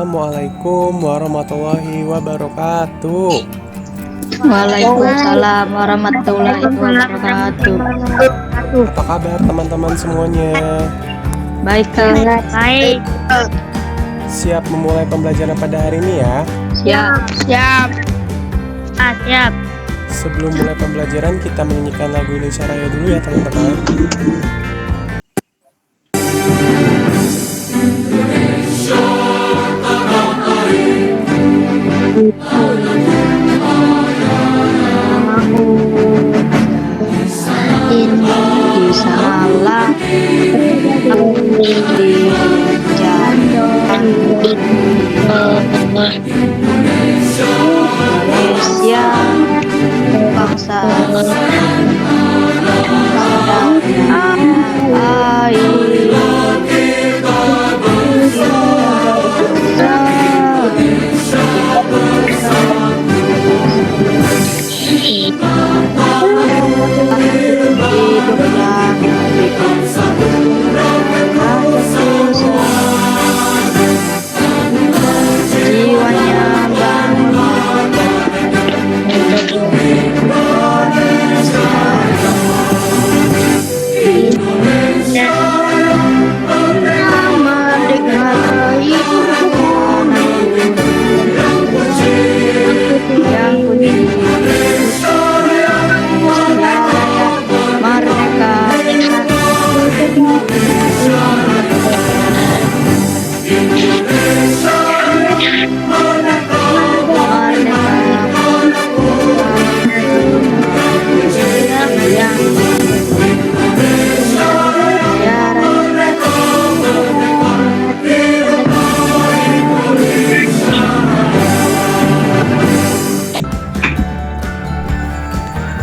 Assalamualaikum warahmatullahi wabarakatuh. Waalaikumsalam warahmatullahi wabarakatuh. Apa kabar teman-teman semuanya? Baik, Kak. Baik. Siap memulai pembelajaran pada hari ini ya? Siap. Siap. Siap. Sebelum mulai pembelajaran kita menyanyikan lagu Indonesia Raya dulu ya teman-teman. Indonesia bangsa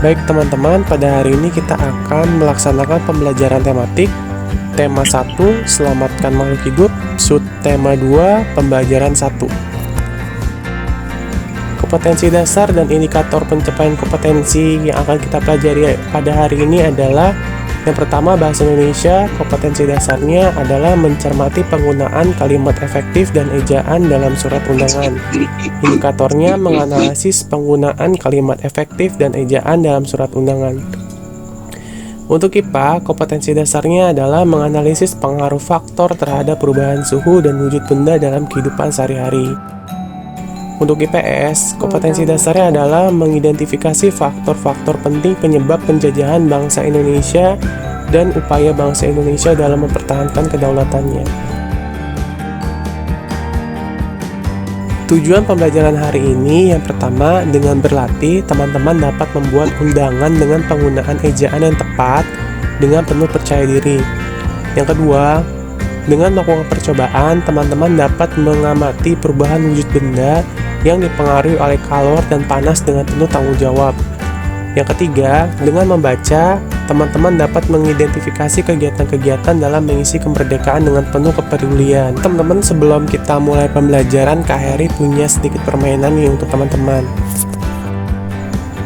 Baik teman-teman, pada hari ini kita akan melaksanakan pembelajaran tematik. Tema 1, selamatkan makhluk hidup. Subtema 2, pembelajaran 1. Kompetensi dasar dan indikator pencapaian kompetensi yang akan kita pelajari pada hari ini adalah yang pertama, bahasa Indonesia. Kompetensi dasarnya adalah mencermati penggunaan kalimat efektif dan ejaan dalam surat undangan. Indikatornya menganalisis penggunaan kalimat efektif dan ejaan dalam surat undangan. Untuk IPA, kompetensi dasarnya adalah menganalisis pengaruh faktor terhadap perubahan suhu dan wujud benda dalam kehidupan sehari-hari. Untuk IPS, kompetensi dasarnya adalah mengidentifikasi faktor-faktor penting penyebab penjajahan bangsa Indonesia dan upaya bangsa Indonesia dalam mempertahankan kedaulatannya. Tujuan pembelajaran hari ini yang pertama, dengan berlatih, teman-teman dapat membuat undangan dengan penggunaan ejaan yang tepat dengan penuh percaya diri. Yang kedua, dengan melakukan percobaan, teman-teman dapat mengamati perubahan wujud benda yang dipengaruhi oleh kalor dan panas dengan penuh tanggung jawab. Yang ketiga, dengan membaca, teman-teman dapat mengidentifikasi kegiatan-kegiatan dalam mengisi kemerdekaan dengan penuh kepedulian. Teman-teman, sebelum kita mulai pembelajaran, Kak Heri punya sedikit permainan nih untuk teman-teman.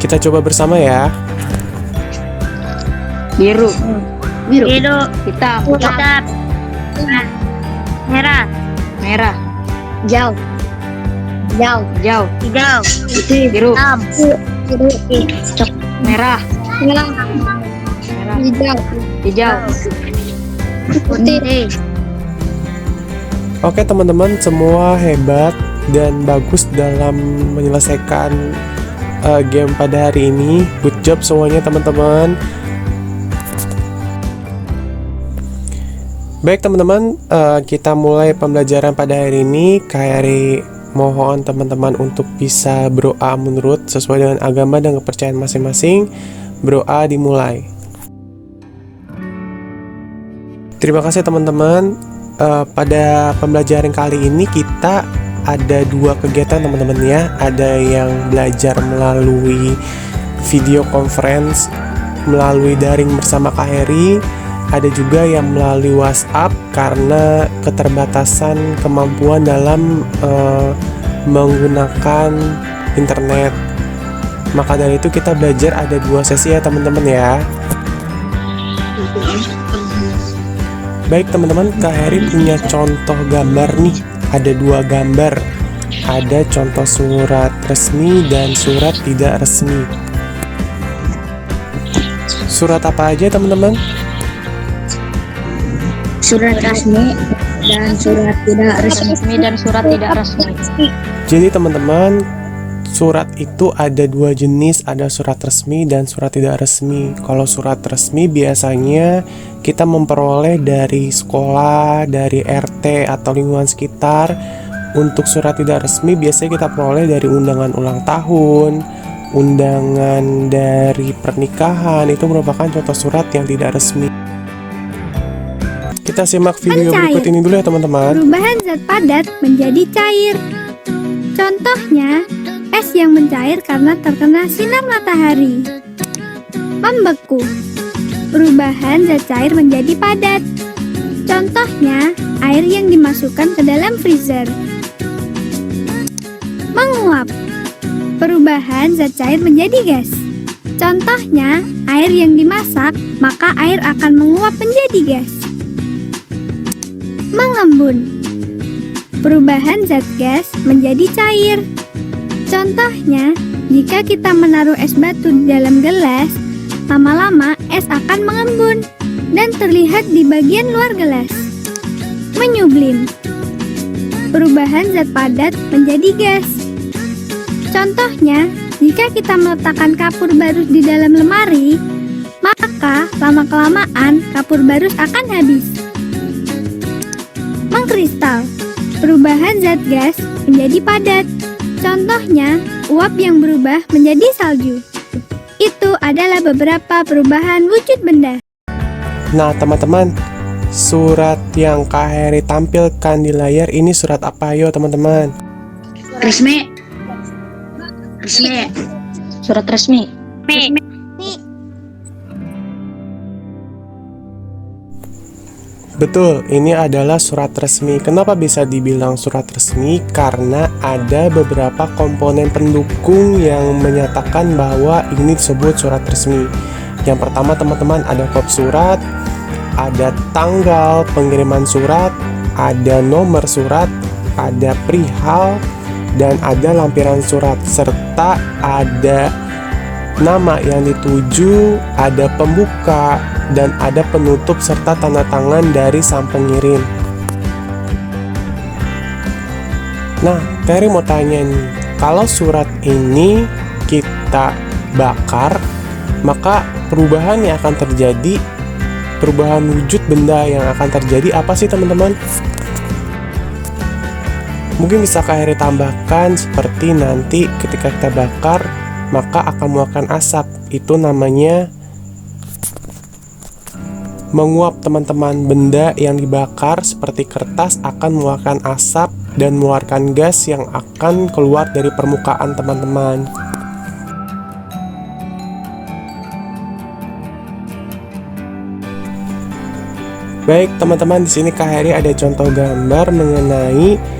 Kita coba bersama ya. Biru. Biru. Hitam. Hitam. Merah. Merah. Jauh. Jauh. Hijau. Biru. Hitam. Merah. Merah. Hijau. Putih. Oke teman-teman, semua hebat dan bagus dalam menyelesaikan game pada hari ini. Good job semuanya teman-teman. Baik teman-teman, kita mulai pembelajaran pada hari ini. Kak Heri mohon teman-teman untuk bisa berdoa menurut sesuai dengan agama dan kepercayaan masing-masing. Berdoa dimulai. Terima kasih teman-teman. Pada pembelajaran kali ini kita ada dua kegiatan teman-teman ya. Ada yang belajar melalui video conference, melalui daring bersama Kak Heri. Ada juga yang melalui WhatsApp karena keterbatasan kemampuan dalam menggunakan internet. Maka dari itu kita belajar ada dua sesi ya teman-teman ya. Baik teman-teman, Kak Heri punya contoh gambar nih ada dua gambar. Ada contoh surat resmi dan surat tidak resmi. Surat apa aja teman-teman? Surat resmi dan surat tidak resmi. Resmi dan surat tidak resmi. Jadi teman-teman, surat itu ada dua jenis, ada surat resmi dan surat tidak resmi. Kalau surat resmi biasanya kita memperoleh dari sekolah, dari RT atau lingkungan sekitar. Untuk surat tidak resmi biasanya kita peroleh dari undangan ulang tahun, undangan dari pernikahan. Itu merupakan contoh surat yang tidak resmi. Kita simak video berikut ini dulu ya teman-teman. Perubahan zat padat menjadi cair. Contohnya, es yang mencair karena terkena sinar matahari. Membeku. Perubahan zat cair menjadi padat. Contohnya, air yang dimasukkan ke dalam freezer. Menguap. Perubahan zat cair menjadi gas. Contohnya, air yang dimasak, maka air akan menguap menjadi gas. Mengembun. Perubahan zat gas menjadi cair. Contohnya, jika kita menaruh es batu di dalam gelas, lama-lama es akan mengembun dan terlihat di bagian luar gelas. Menyublim. Perubahan zat padat menjadi gas. Contohnya, jika kita meletakkan kapur barus di dalam lemari, maka lama-kelamaan kapur barus akan habis. Mengkristal. Perubahan zat gas menjadi padat. Contohnya, uap yang berubah menjadi salju. Itu adalah beberapa perubahan wujud benda. Nah teman-teman, surat yang Kak Heri tampilkan di layar ini surat apa ayo teman-teman? Resmi. Resmi. Surat resmi. Betul, ini adalah surat resmi. Kenapa bisa dibilang surat resmi? Karena ada beberapa komponen pendukung yang menyatakan bahwa ini disebut surat resmi. Yang pertama teman-teman, ada kop surat, ada tanggal pengiriman surat, ada nomor surat, ada perihal, dan ada lampiran surat, serta ada nama yang dituju, ada pembuka, dan ada penutup serta tanda tangan dari sang pengirim. Nah, Terry mau tanya nih, kalau surat ini kita bakar, maka perubahan yang akan terjadi, perubahan wujud benda yang akan terjadi apa sih teman-teman? Mungkin bisa Kak Heri tambahkan seperti nanti ketika kita bakar, maka akan mengeluarkan asap. Itu namanya menguap teman-teman. Benda yang dibakar seperti kertas akan mengeluarkan asap dan mengeluarkan gas yang akan keluar dari permukaan teman-teman. Baik teman-teman, di sini Kak Heri ada contoh gambar mengenai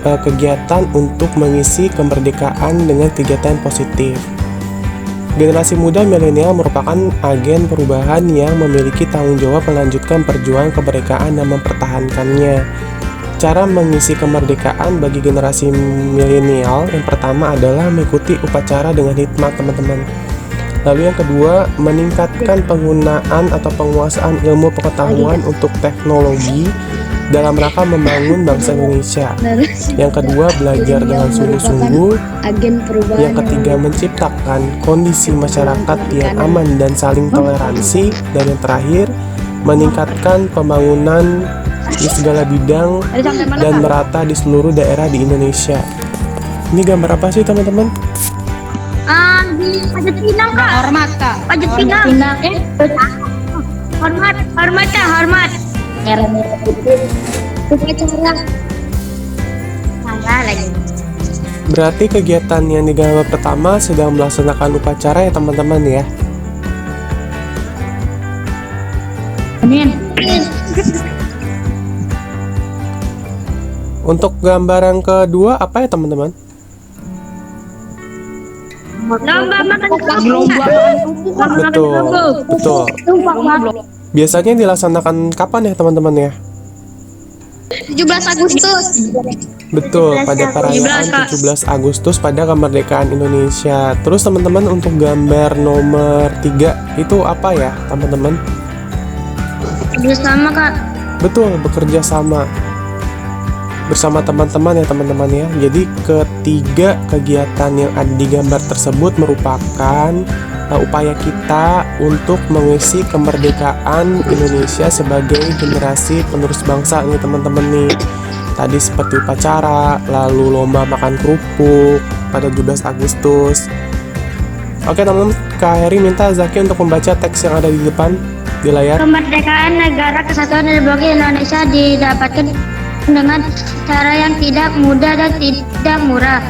kegiatan untuk mengisi kemerdekaan dengan kegiatan positif. Generasi muda milenial merupakan agen perubahan yang memiliki tanggung jawab melanjutkan perjuangan kemerdekaan dan mempertahankannya. Cara mengisi kemerdekaan bagi generasi milenial yang pertama adalah mengikuti upacara dengan hikmat teman-teman. Lalu yang kedua, meningkatkan penggunaan atau penguasaan ilmu pengetahuan untuk teknologi dalam rangka membangun bangsa Indonesia. Yang kedua, belajar dengan sungguh-sungguh. Yang ketiga, menciptakan kondisi masyarakat yang aman dan saling toleransi. Dan yang terakhir, meningkatkan pembangunan di segala bidang dan merata di seluruh daerah di Indonesia. Ini gambar apa sih teman-teman? Pajak pinang kak. Hormat kak. Pajak pinang. Hormat, hormat kak, hormat. Merah-merah itu. Upacara. Salah lagi. Berarti kegiatan yang di gambar pertama sedang melaksanakan upacara ya teman-teman ya. Amin. Untuk gambar yang kedua apa ya teman-teman? Lomba makan Betul, betul. Biasanya dilaksanakan kapan ya teman-teman ya? 17 Agustus. Betul, pada perayaan 17 Agustus pada kemerdekaan Indonesia. Terus teman-teman untuk gambar nomor 3 itu apa ya teman-teman? Bersama Kak. Betul, bekerja sama bersama teman-teman ya teman-teman ya. Jadi ketiga kegiatan yang ada di gambar tersebut merupakan upaya kita untuk mengisi kemerdekaan Indonesia sebagai generasi penerus bangsa nih teman-teman nih. Tadi seperti upacara, lalu lomba makan kerupuk pada 17 Agustus. Oke teman-teman, Kak Heri minta Zaki untuk membaca teks yang ada di depan di layar. Kemerdekaan Negara Kesatuan Republik Indonesia didapatkan dengan cara yang tidak mudah dan tidak murah.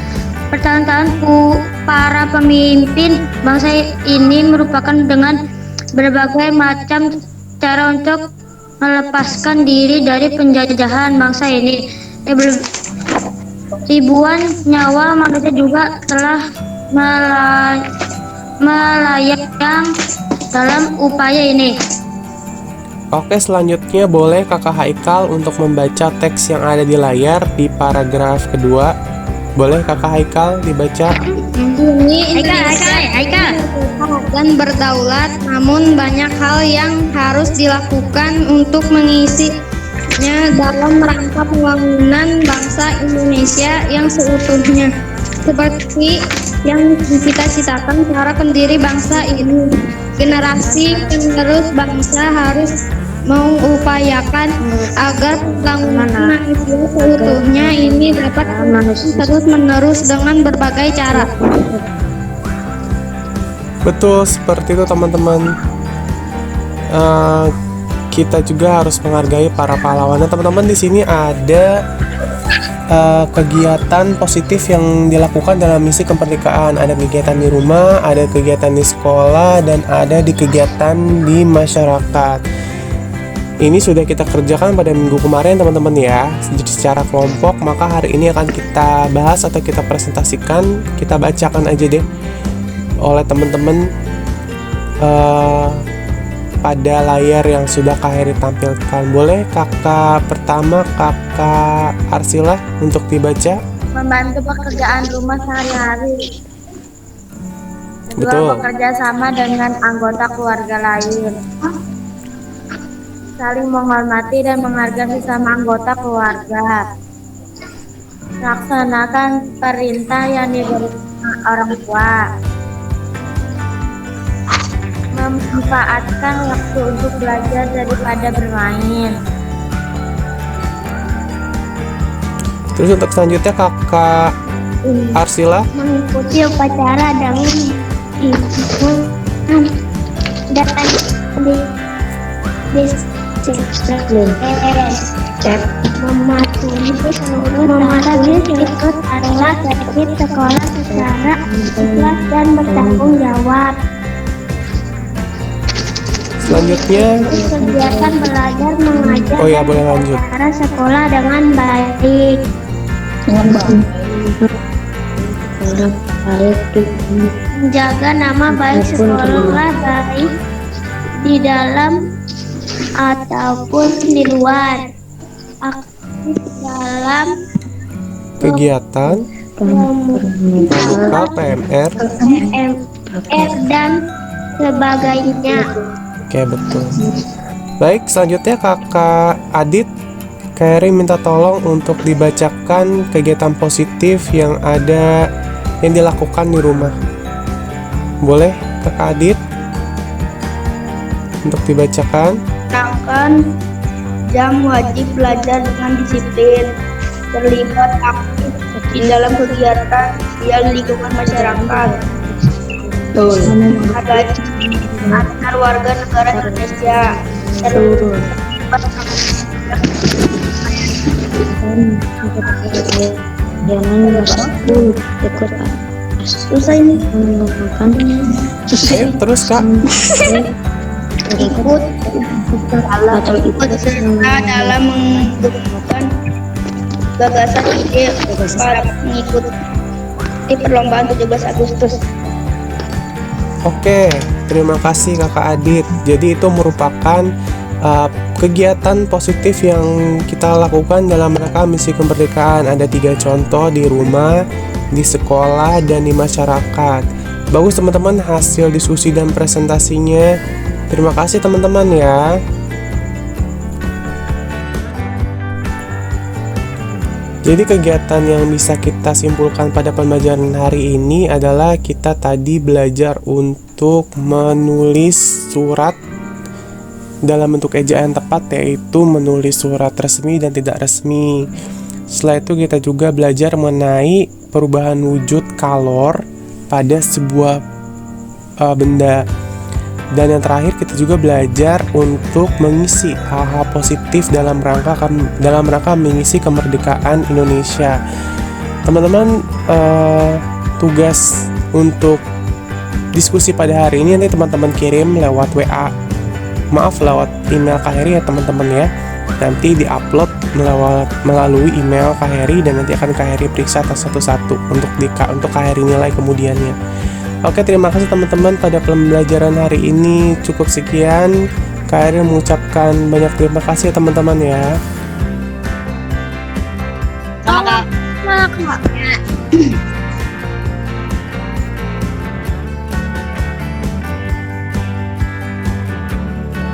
Bertahun-tahun para pemimpin bangsa ini merupakan dengan berbagai macam cara untuk melepaskan diri dari penjajahan bangsa ini. Ribuan nyawa manusia juga telah melayang dalam upaya ini. Oke, selanjutnya boleh Kakak Haikal untuk membaca teks yang ada di layar di paragraf kedua. Boleh Kakak Haikal dibaca? Ini Haikal. dan berdaulat, namun banyak hal yang harus dilakukan untuk mengisinya dalam rangka pembangunan bangsa Indonesia yang seutuhnya. Seperti yang dicita-citakan para pendiri bangsa ini, generasi penerus bangsa harus mengupayakan agar pembangunan manusia seutuhnya ini dapat terus menerus dengan berbagai cara. Betul, seperti itu teman-teman. Kita juga harus menghargai para pahlawan. Teman-teman, di sini ada kegiatan positif yang dilakukan dalam misi kemerdekaan. Ada kegiatan di rumah, ada kegiatan di sekolah, dan ada di kegiatan di masyarakat. Ini sudah kita kerjakan pada minggu kemarin teman-teman ya, secara kelompok. Maka hari ini akan kita bahas atau kita presentasikan, kita bacakan aja deh oleh teman-teman pada layar yang sudah Kak Heri tampilkan. Boleh kakak pertama, Kakak Arsila untuk dibaca. Membantu pekerjaan rumah sehari-hari. Kedua, Betul. bekerja sama dengan anggota keluarga lain. Saling menghormati dan menghargai sesama anggota keluarga. Laksanakan perintah yang diberikan orang tua. Memanfaatkan waktu untuk belajar daripada bermain. Terus untuk selanjutnya Kakak Arsila. Mengikuti upacara dengan dan mematuhi ikut adalah teknik sekolah secara ikhlas dan bertanggung jawab. Selanjutnya, Kegiatan belajar mengajar oh ya boleh lanjut. cara sekolah dengan baik. Menjaga nama baik sekolah baik di dalam ataupun di luar. Aktif dalam Kegiatan pramuka, PMR. PMR dan sebagainya. Oke, betul. Baik, selanjutnya Kakak Adit. Kak Heri minta tolong untuk dibacakan kegiatan positif yang dilakukan di rumah. Boleh Kakak Adit untuk dibacakan? Gunakan jam wajib belajar dengan disiplin, terlibat aktif di dalam kegiatan sosial lingkungan masyarakat, menghargai antar warga negara Indonesia, terlibat susah ini Terus Kak, ikut serta dalam mengembangkan gagasan ide para pengikut di perlombaan 17 Agustus. oke, terima kasih Kakak Adit. Jadi itu merupakan kegiatan positif yang kita lakukan dalam rangka misi kemerdekaan. Ada 3 contoh: di rumah, di sekolah, dan di masyarakat. Bagus teman-teman hasil diskusi dan presentasinya. Terima kasih teman-teman ya. Jadi kegiatan yang bisa kita simpulkan pada pembelajaran hari ini adalah kita tadi belajar untuk menulis surat dalam bentuk ejaan tepat, yaitu menulis surat resmi dan tidak resmi. Setelah itu kita juga belajar mengenai perubahan wujud color pada sebuah benda. Dan yang terakhir kita juga belajar untuk mengisi hal-hal positif dalam rangka mengisi kemerdekaan Indonesia. Teman-teman, tugas untuk diskusi pada hari ini nanti teman-teman kirim lewat lewat email Kak Heri ya teman-teman ya. Nanti diupload melalui email Kak Heri dan nanti akan Kak Heri periksa satu-satu untuk Kak Heri nilai kemudiannya. Oke, terima kasih teman-teman pada pembelajaran hari ini. Cukup sekian. Kak Heri mengucapkan banyak terima kasih ya teman-teman ya. Sama Kak.